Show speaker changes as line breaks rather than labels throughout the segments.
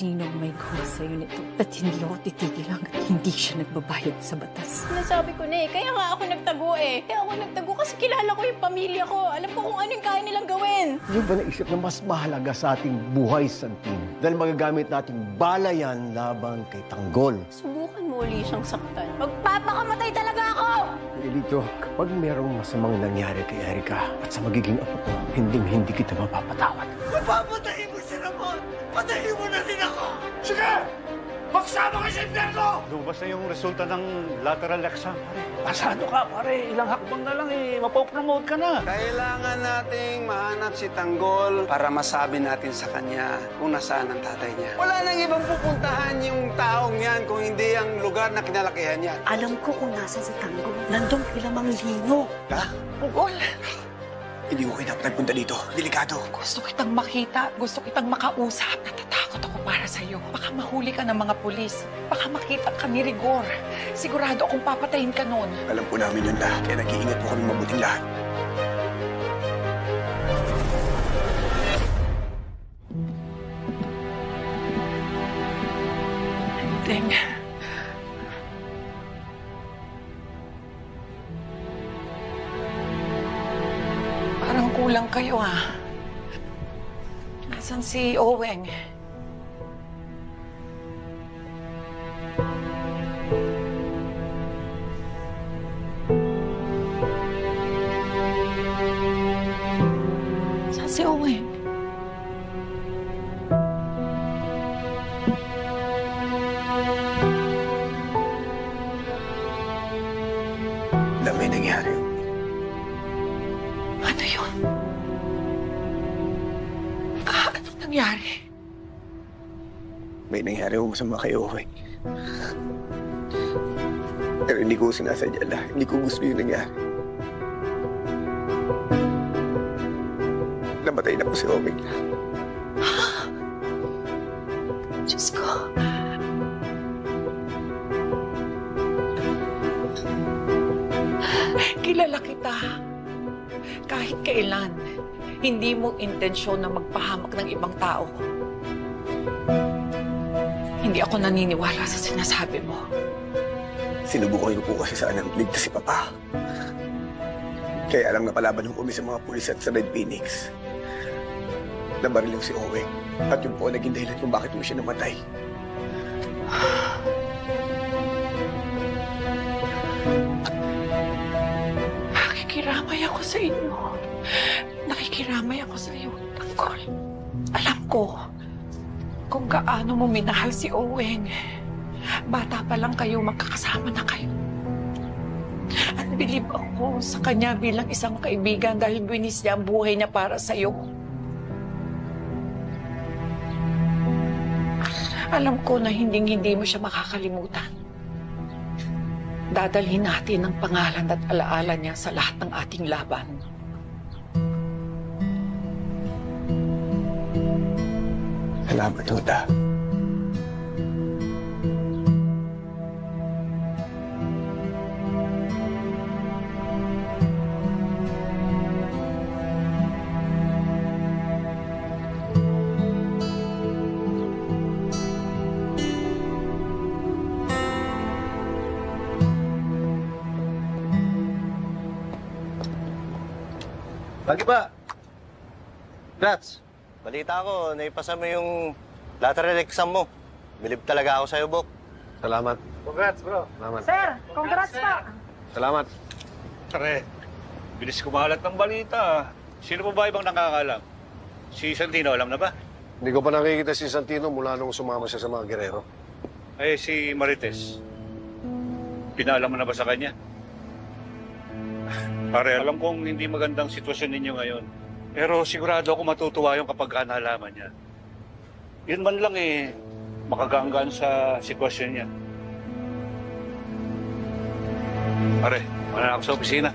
sino ang may gawa sa'yo nito. At hindi ako titigil hanggat hindi siya nagbabayad sa batas.
Sinasabi ko na eh, kaya nga ako nagtago eh. Kaya ako nagtago kasi kilala ko yung pamilya ko. Alam ko kung ano yung kaya nilang gawin.
Hindi ba naisip na mas mahalaga sa ating buhay, Santin? Dahil magagamit nating balayan laban kay Tanggol.
Subukan mo uli siyang saktan. Magpapakamatay talaga ako!
Dito, kapag merong masamang nangyari kay Erika at sa magiging apo ko, hindi kita mapapatawad.
Mapapatayin mo si Ramon! Patayin mo na rin ako! Sige! Magsama ka sa impyerno!
Lumabas na yung resulta ng lateral exam, pare. Pasado ka, pare. Ilang hakbang na lang mapopromote ka na.
Kailangan nating mahanap si Tanggol para masabi natin sa kanya kung nasaan ang tatay niya. Wala nang ibang pupuntahan yung taong yan kung hindi ang lugar na kinalakihan niya.
Alam ko kung nasa si Tanggol. Nandong Pilamang Lino.
Ha?
Pugol!
Hindi ko kinap nagpunta dito. Delikado.
Gusto kitang makita. Gusto kitang makausap. Natatakot ako para sa'yo. Baka mahuli ka ng mga pulis. Baka makita ka ni Rigor. Sigurado akong papatayin ka noon.
Alam po namin yun lahat. Kaya nag-iingat po kami mabuting lahat.
Deng. Parang kulang kayo, ah. Nasaan si Oweng? Saan si Oweng?
Na may nangyari.
Ano yun? Anong nangyari?
May nangyari ho masama kay Owen. Pero hindi ko sinasadya lahat. Hindi ko gusto yung nangyari. Namatay na po si Owen.
Diyos ko. Kilala kita. Kahit kailan, hindi mo intensyon na magpahamak ng ibang tao. Hindi ako naniniwala sa sinasabi mo.
Sinubukan ko po kasi sana ligtas si Papa. Kaya alam na palaban ko kami sa mga pulis at sa Red Phoenix. Nabaril yung si Owen. At yun po ang naging dahilan kung bakit mo siya namatay.
Nakikiramay ako sa inyo. Nakikiramay ako sa iyo, Tanggol. Alam ko kung gaano mo minahal si Oweng. Bata pa lang kayo, magkakasama na kayo. At bilib ako sa kanya bilang isang kaibigan dahil binis niya ang buhay niya para sa iyo. Alam ko na hindi mo siya makakalimutan. Dadalhin natin ang pangalan at alaala niya sa lahat ng ating laban.
Salamat, Huda.
Lagi ba? Congrats. Balita ko, naipasa mo yung lateral exam mo. Bilib talaga ako sa'yo, Bok.
Salamat.
Congrats, bro.
Salamat.
Sir, congrats pa!
Salamat.
Pare, bilis kumalat ng balita. Sino pa ba ibang nakakalam? Si Santino, alam na ba?
Hindi ko pa nakikita si Santino mula nung sumama siya sa mga gerero.
Ay, si Marites. Pinaalam mo na ba sa kanya? Pare, alam kong hindi magandang sitwasyon ninyo ngayon. Pero sigurado ako matutuwa yung kapag nalaman niya. Yun man lang makaganggan sa sitwasyon niya. Pare, wala ako sa opisina.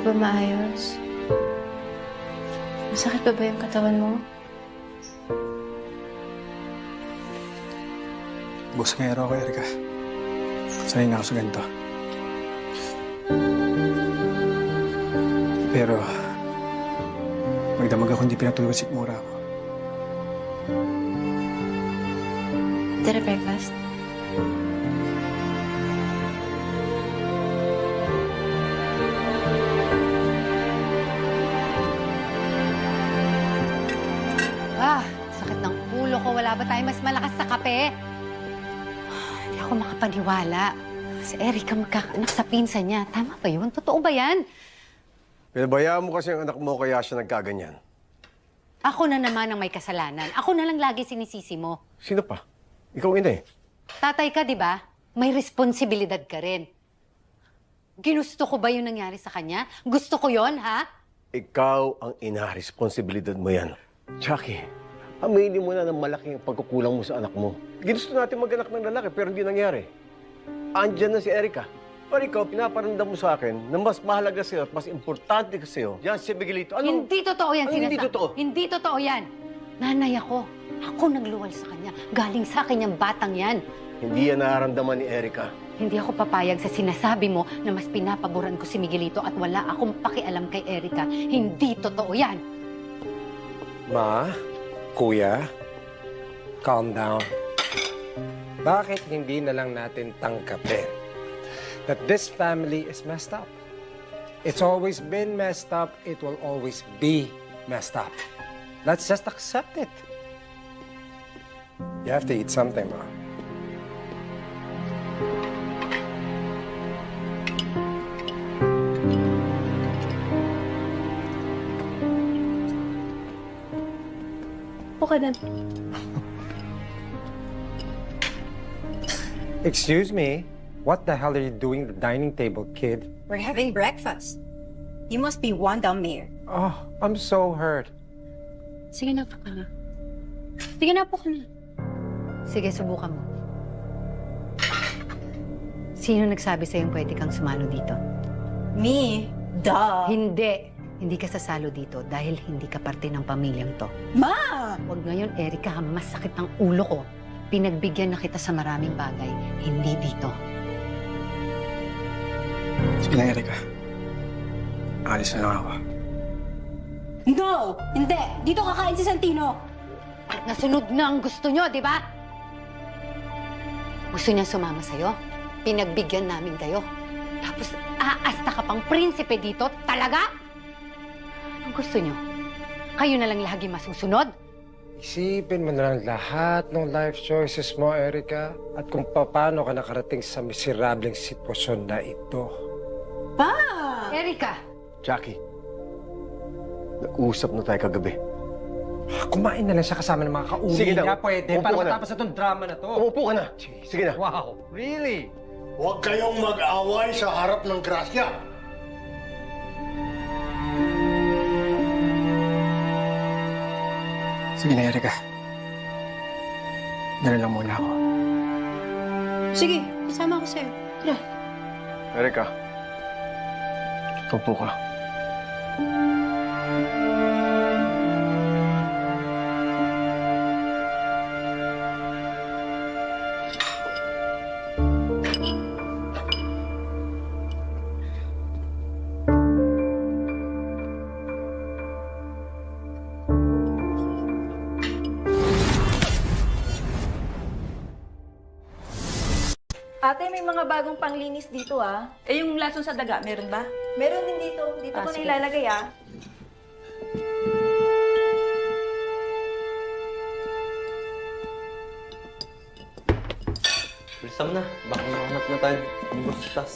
ba maayos? Masakit pa ba yung katawan mo?
Busngero ako, Erika. Sanay na ako sa ganito. Pero, magdamag ako hindi pinatulog si Mura ako.
Tara, breakfast.
Sakit ng ulo ko. Wala ba tayong mas malakas sa kape? Hindi ako makapaniwala. Si Erika magkakaanak sa pinsan niya. Tama ba yun? Totoo ba yan?
Pinabayaan mo kasi ang anak mo kaya siya nagkaganyan.
Ako na naman ang may kasalanan. Ako na lang lagi sinisisi mo.
Sino pa? Ikaw ina eh.
Tatay ka, di ba? May responsibilidad ka rin. Ginusto ko ba yung nangyari sa kanya? Gusto ko yon, ha?
Ikaw ang ina, responsibilidad mo yan. Jackie, aminin mo na ng malaking pagkukulang mo sa anak mo. Ginusto natin mag-anak ng lalaki pero hindi nangyari. Andyan na si Erika. Pero ikaw, pinaparandam mo sa akin na mas mahalaga sa'yo at mas importante ka sa'yo. Yan si Miguelito. Ano?
Hindi totoo yan,
Ano hindi totoo?
Hindi totoo yan. Nanay ako. Ako nagluwal sa kanya. Galing sa akin yung batang yan.
Hindi yan nararamdaman ni Erika.
Hindi ako papayag sa sinasabi mo na mas pinapaboran ko si Miguelito at wala akong pakialam kay Erika. Hindi totoo yan.
Ma, kuya, calm down. Bakit hindi na lang natin tangkapin that this family is messed up? It's always been messed up. It will always be messed up. Let's just accept it. You have to eat something, Ma.
Buka na.
Excuse me, what the hell are you doing at the dining table, kid?
We're having breakfast. You must be Wanda Mayor.
Oh, I'm so hurt.
Sige na po ka na. Sige na po ka na.
Sige, subukan mo. Sino nagsabi sa'yo pwede kang sumalo dito?
Me? Duh.
Hindi. Hindi ka sasalo dito dahil hindi ka parte ng pamilyang to.
Ma!
Huwag ngayon, Erika, ha, masakit ang ulo ko. Pinagbigyan na kita sa maraming bagay, hindi dito.
Sige na, Erika. Alis na lang ako.
No! Hindi! Dito kakain si Santino!
Nasunod na ang gusto nyo, di ba? Gusto niya sumama sa'yo? Pinagbigyan namin kayo. Tapos aasta ka pang prinsipe dito? Talaga? Ang gusto nyo? Kayo na lang lagi masusunod?
Isipin mo na lang lahat ng life choices mo, Erika, at kung paano ka nakarating sa miserableng sitwasyon na ito.
Pa!
Erika!
Jackie, nag-usap na tayo kagabi.
Kumain na lang siya kasama ng mga kauli
Sige na,
niya, pwede,
upo
para
ka na.
matapos na itong drama na to.
Umupo ka na. Sige na.
Wow, really?
Huwag kayong mag-away sa harap ng grasya.
Sige na, Erika. Dala lang muna ako.
Sige, kasama ko sa'yo. Tara.
Erika, upo ka.
Ate, may mga bagong panglinis dito, ah.
Eh, yung lason sa daga, meron ba?
Meron din dito. Dito ko na
sige.
ilalagay, ah.
Bilisan mo na. Baka mahanap na tayo. Bumos sa taas.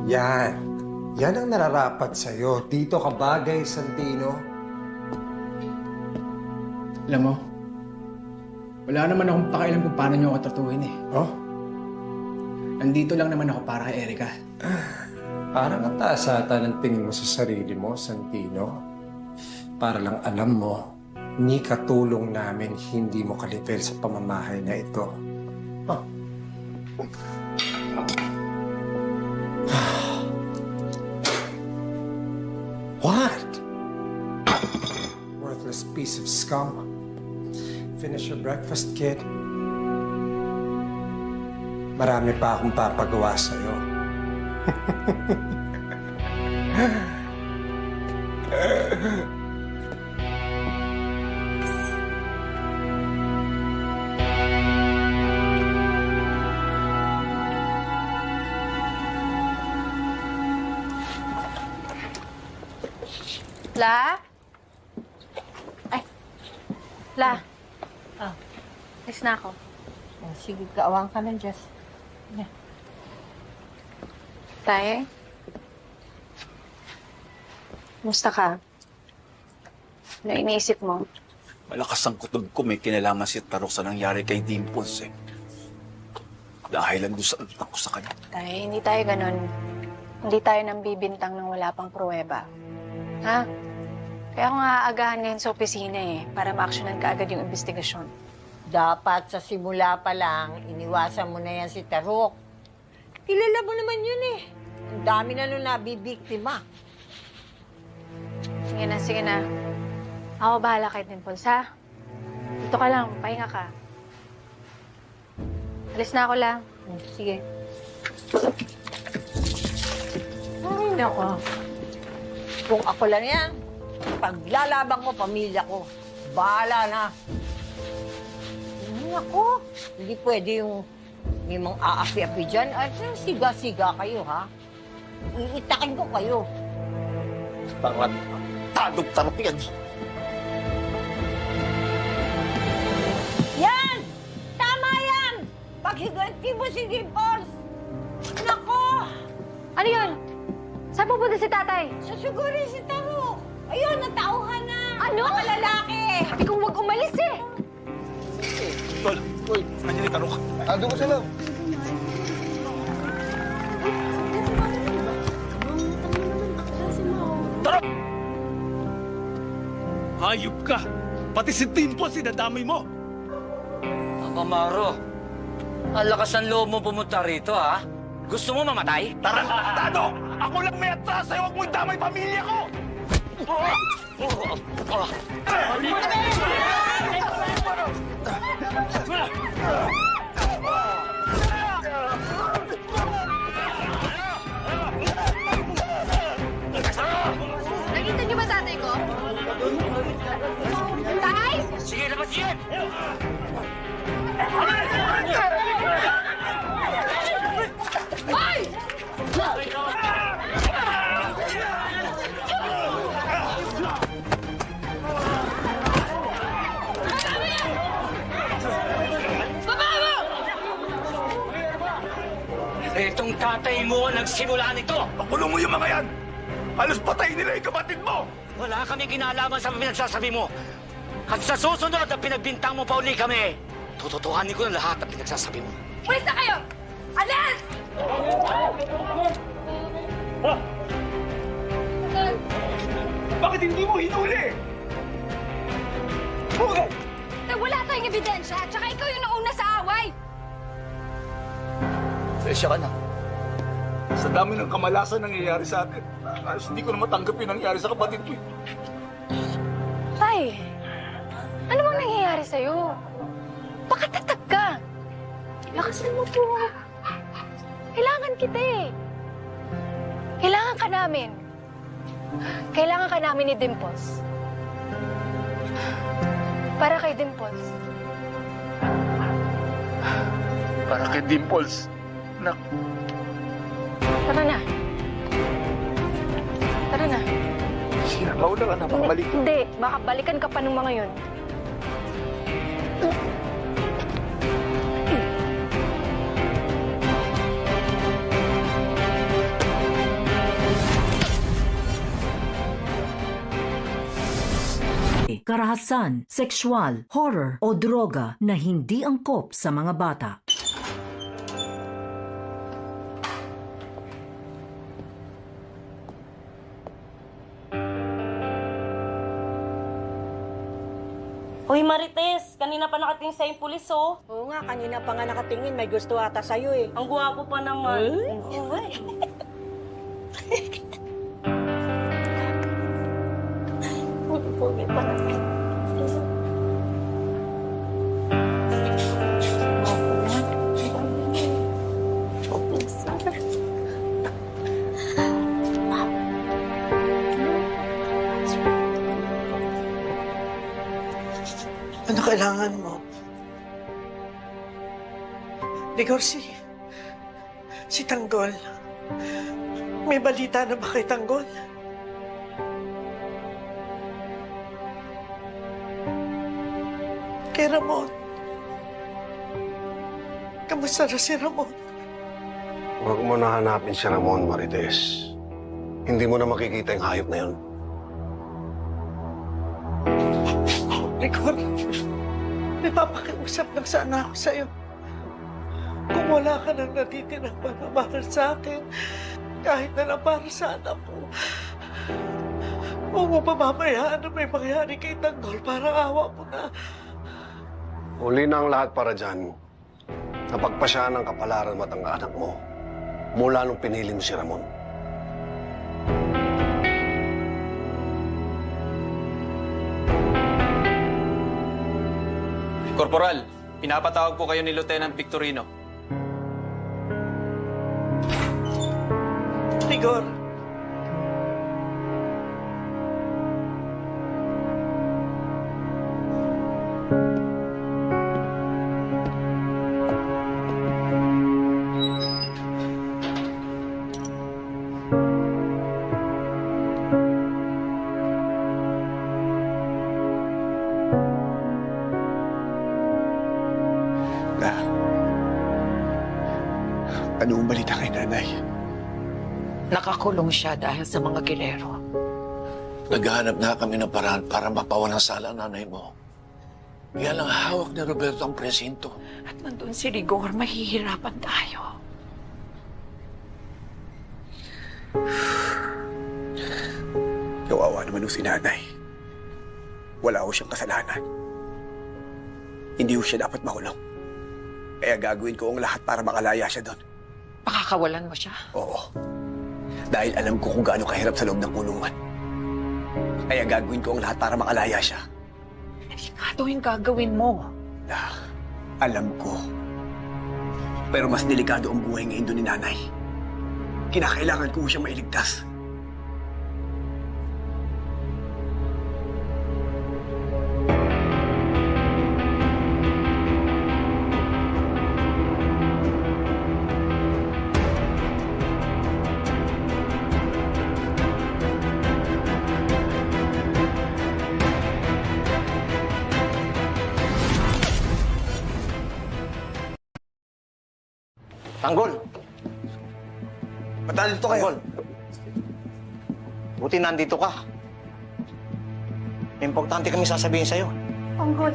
Yan. Yan ang nararapat sa'yo. Dito ka bagay, Santino.
Alam mo, wala naman akong pakialam kung paano niyo ako tratuhin eh.
Oh?
Nandito lang naman ako para kay Erica.
Parang ang taas ata ng tingin mo sa sarili mo, Santino. Para lang alam mo, ni katulong namin hindi mo kalipel sa pamamahay na ito. Huh. What? Worthless piece of scum. Finish your breakfast, kid. Marami pa akong papagawa sa'yo.
La? Ay. La. Oh. Alis na ako.
Oh, sige, kaawang ka ng Diyos. Yeah.
Tay? Musta ka? Ano iniisip mo?
Malakas ang kutob ko, may kinalaman si Tarok sa nangyari kay Dimples eh. Dahilan doon sa anak ko sa kanya.
Tay, hindi tayo ganun. Hindi tayo nang bibintang ng wala pang pruweba. Ha? Kaya ako nga aagahan ngayon sa opisina eh, para ma-actionan ka agad yung investigasyon.
Dapat sa simula pa lang, iniwasan mo na yan si Tarok. Kilala mo naman yun eh. Ang dami na nung nabibiktima.
Sige na, sige na. Ako bahala kay Dimples, ha? Dito ka lang, pahinga ka. Alis na ako lang.
Sige.
Ay, nako.
Kung ako lang yan, paglalaban ko pamilya ko, bahala na. Ako, hindi pwede yung may mga aapi-api dyan. At siga-siga kayo, ha? Iitakin ko kayo.
Tangat, tadog-tarok yan.
Yan! Tama yan! Paghiganti mo si Dimples! Nako!
Ano yun? Saan pupunta si tatay?
Susugurin si Tarok! Ayun, natauhan na!
Ano?
Mga lalaki!
Sabi kong huwag umalis eh!
Tol, uy, nandiyan ni Tarok.
Doon ko sila.
Tarok! Hayop ka! Pati si Dimples, sinadamay mo!
Maro, ang lakas ng loob mo pumunta rito, ha? Gusto mo mamatay?
Tara! Tado! Ako lang may atras sa'yo! Huwag mo damay pamilya ko!
Nakita niyo ba tatay ko? Tay?
Sige, labas yan!
Ay!
Itong tatay mo ang nagsimula nito!
Pakulong mo yung mga yan! Halos patay nila yung kapatid mo!
Wala kami kinalaman sa pinagsasabi mo. At sa susunod na pinagbintang mo pa uli kami, tututuhanin ko ng lahat ng pinagsasabi mo.
Pwes na kayo! Alis!
Bakit hindi mo hinuli?
Wala tayong ebidensya, tsaka ikaw yung nauna sa away!
Sesya ka na. Sa dami ng kamalasan nangyayari sa atin, halos hindi ko na matanggap yung nangyari sa kapatid ko.
Tay, ano bang nangyayari sa'yo? Pakatatag ka! Lakasan mo po. Kailangan kita eh. Kailangan ka namin. Kailangan ka namin ni Dimples. Para kay Dimples.
Para kay Dimples. Nak.
Tara na. Tara na.
Sinamaw lang anak, balik.
Hindi, baka balikan ka pa ng mga yun.
karahasan, sexual, horror o droga na hindi angkop sa mga bata.
Hoy Marites, kanina pa nakatingin sa yung pulis, oh.
Oo nga, kanina pa nga nakatingin. May gusto ata sa'yo eh.
Ang gwapo pa naman. Pugi pa naman.
Ano kailangan mo? Ligor, si Tanggol. May balita na ba kay Tanggol? Kay Ramon. Kamusta na si Ramon?
Huwag mo na hanapin si Ramon, Marites. Hindi mo na makikita yung hayop na yun.
Ligor, may papakiusap lang sana ako sa'yo. Kung wala ka nang natitirang pagmamahal sa akin, kahit na lang para sa anak ko, huwag mo pamamayaan na may mangyari kay Tanggol, parang awa mo na.
Huli na ang lahat para dyan. Napagpasya ng kapalaran mo at ang anak mo mula nung pinili mo si Ramon.
Korporal, pinapatawag po kayo ni Lieutenant Victorino.
Ligor.
Ano ang balita kay nanay?
Nakakulong siya dahil sa mga gilero.
Naghahanap na kami ng paraan para mapawalang sala ang nanay mo. Yan ang hawak ni Roberto ang presinto.
At nandun si Rigor, mahihirapan tayo.
Kawawa naman si nanay. Wala ho siyang kasalanan. Hindi ho siya dapat mahulong. Kaya gagawin ko ang lahat para makalaya siya doon.
Pakakawalan mo siya?
Oo. Dahil alam ko kung gaano kahirap sa loob ng kulungan. Kaya gagawin ko ang lahat para makalaya siya.
Delikado yung gagawin mo.
Alam ko. Pero mas delikado ang buhay ngayon doon ni nanay. Kinakailangan ko siyang mailigtas.
Tanggol!
Ba't nandito kayo?
Tanggol! Buti nandito ka. Importante kami sasabihin sa'yo.
Tanggol,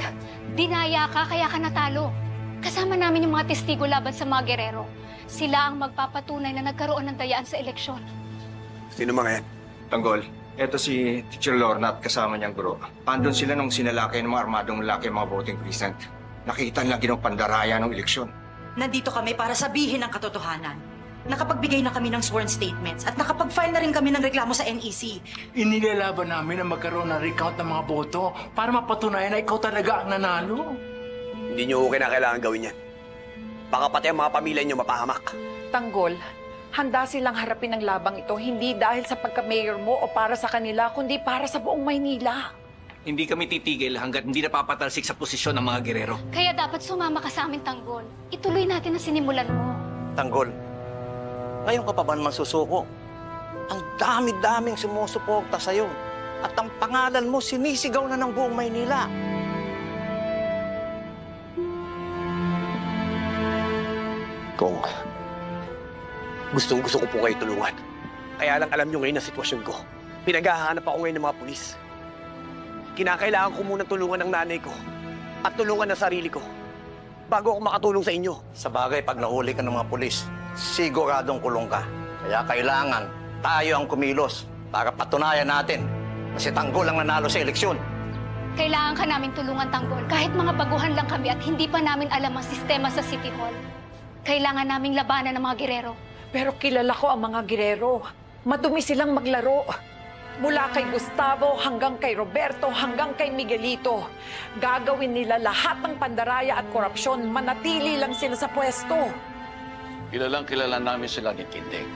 dinaya ka kaya ka natalo. Kasama namin yung mga testigo laban sa mga gerero. Sila ang magpapatunay na nagkaroon ng dayaan sa eleksyon.
Sino mga yan?
Tanggol, eto si Teacher Lorna at kasama niyang guro. Andun sila nung sinalakay ng mga armadong lalaki ang mga voting precinct. Nakita nila ginong pandaraya ng eleksyon.
Nandito kami para sabihin ang katotohanan. Nakapagbigay na kami ng sworn statements at nakapag-file na rin kami ng reklamo sa NEC.
Inilalaban namin na magkaroon ng recount ng mga boto para mapatunayan na ikaw talaga ang nanalo.
Hindi niyo kinakailangan gawin yan. Baka pati ang mga pamilya niyo mapahamak.
Tanggol, handa silang harapin ang labang ito hindi dahil sa pagka-mayor mo o para sa kanila, kundi para sa buong Maynila.
Hindi kami titigil hanggat hindi napapatalsik sa posisyon ng mga gerero.
Kaya dapat sumama ka sa amin, Tanggol. Ituloy natin ang sinimulan mo.
Tanggol, ngayon ka pa ba naman susuko? Ang dami-daming sumusuporta sa'yo. At ang pangalan mo sinisigaw na ng buong Maynila.
Kung gustong-gusto ko po kayo tulungan. Kaya lang alam niyo ngayon ang sitwasyon ko. Pinaghahanap ako ngayon ng mga pulis.
Kinakailangan ko muna tulungan ng nanay ko at tulungan ng sarili ko bago ako makatulong sa inyo.
Sa bagay, pag nahuli ka ng mga pulis, siguradong kulong ka. Kaya kailangan tayo ang kumilos para patunayan natin na si Tanggol ang nanalo sa eleksyon.
Kailangan ka namin tulungan, Tanggol. Kahit mga baguhan lang kami at hindi pa namin alam ang sistema sa City Hall. Kailangan naming labanan ng mga girero.
Pero kilala ko ang mga girero. Madumi silang maglaro. Mula kay Gustavo hanggang kay Roberto hanggang kay Miguelito. Gagawin nila lahat ng pandaraya at korupsyon. Manatili lang sila sa pwesto.
Kilalang kilala namin sila ni Tinding.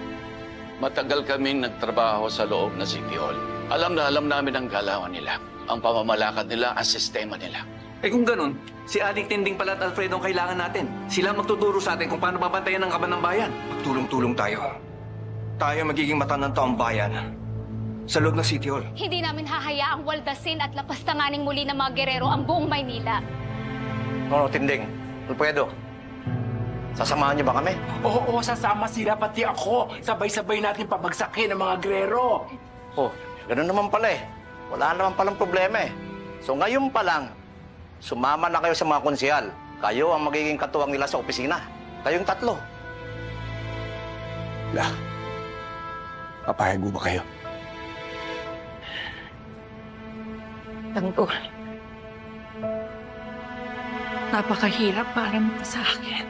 Matagal kaming nagtrabaho sa loob ng City Hall. Alam na alam namin ang galawan nila, ang pamamalakad nila, ang sistema nila.
Eh kung ganun, si Aling Tinding pala at Alfredo ang kailangan natin. Sila magtuturo sa atin kung paano babantayan ang kaban ng bayan.
Magtulong-tulong tayo. Tayo magiging mata ng taong bayan sa loob ng City Hall.
Hindi namin hahayaang waldasin at lapastanganing muli ng mga girero ang buong Maynila.
No, Tinding. Alfredo, sasamahan niyo ba kami?
Oo, sasama sila, pati ako. Sabay-sabay natin pabagsakin ang mga grero.
Oh, ganun naman pala eh. Wala naman palang problema eh. So ngayon pa lang, sumama na kayo sa mga konsehal. Kayo ang magiging katuwang nila sa opisina. Kayong tatlo.
Papayag mo ba kayo?
Tanggol. Napakahirap para sa akin.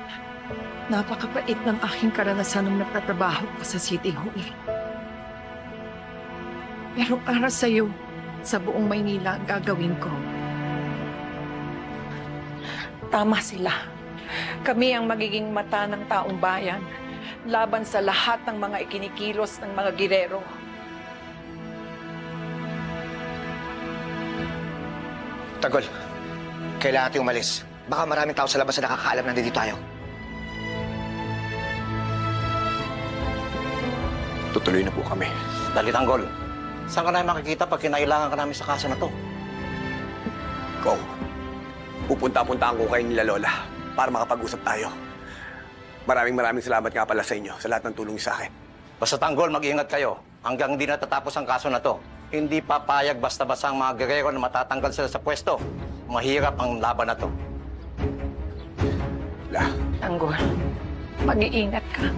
Napakapait ng aking karanasan nung nagtatrabaho ko sa City Hall. Pero para sa'yo, sa buong Maynila ang gagawin ko. Tama sila. Kami ang magiging mata ng taong bayan laban sa lahat ng mga ikinikilos ng mga girero.
Tanggol, kailangan natin umalis. Baka maraming tao sa labas na nakakaalam na nandito tayo.
Tutuloy na po kami.
Dali, Tanggol. Saan ka namin makikita pag kinailangan ka namin sa kaso na to?
Go. Pupunta-puntaan ko kayo nila Lola para makapag-usap tayo. Maraming salamat nga pala sa inyo sa lahat ng tulong niyo sa akin.
Basta, Tanggol, mag-iingat kayo. Hanggang hindi natatapos ang kaso na to, hindi papayag basta-basta ang mga gerero na matatanggal sila sa pwesto. Mahirap ang laban na to.
Tanggol, mag-iingat ka.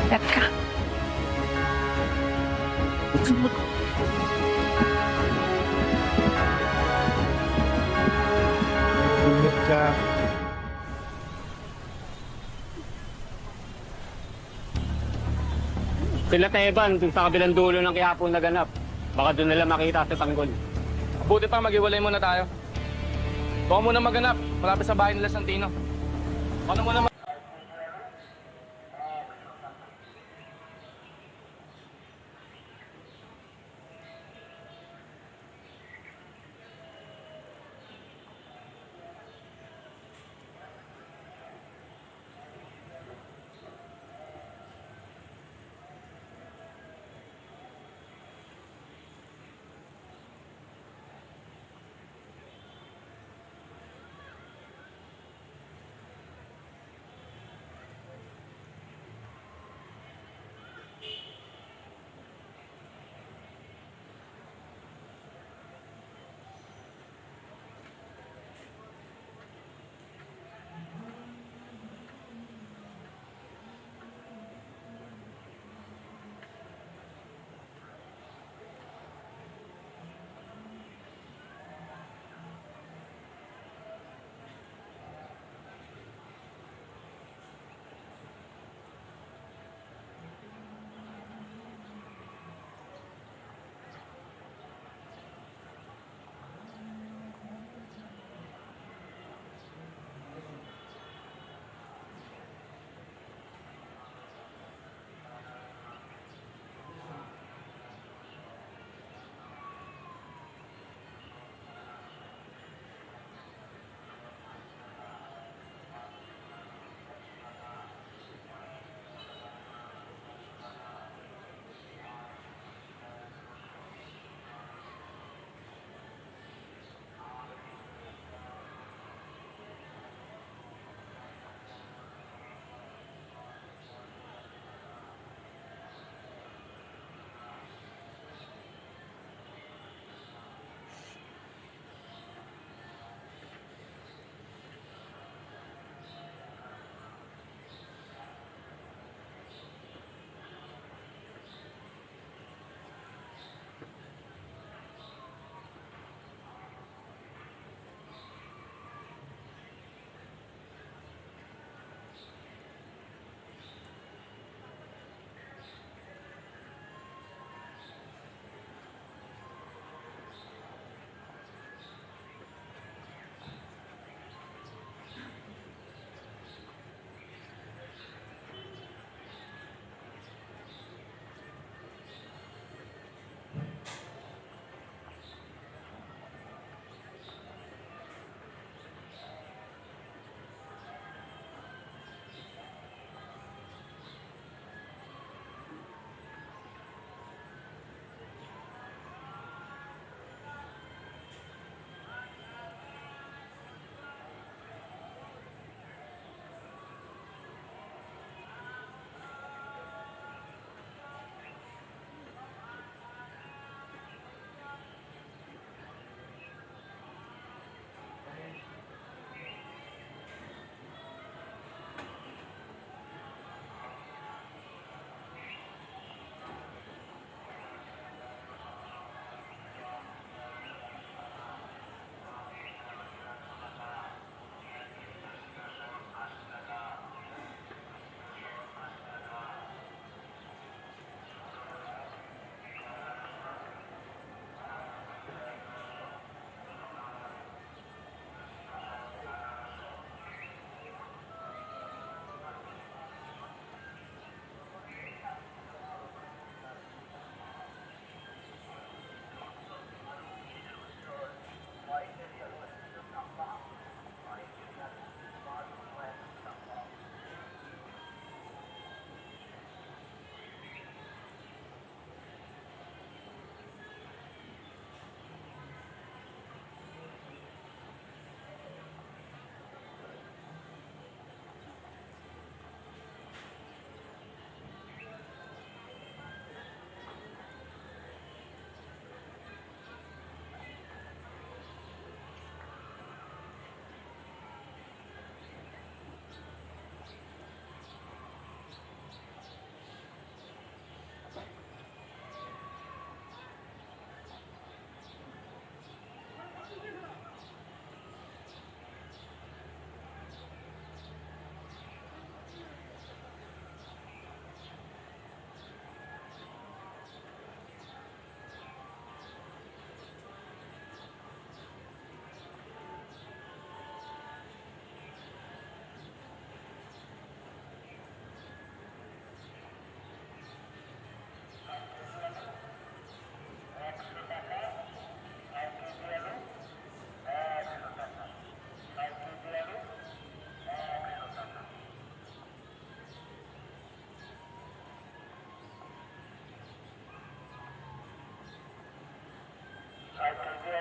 Ingat ka.
Ingat ka.
Sila Teban, dun sa kabilang dulo ng Quiapo naganap. Baka doon nila makita si Tanggol.
Buti pa, mag-iwalay muna tayo. Baka muna maganap, malapit sa bahay nila Santino. Paano mo naman?
Ay,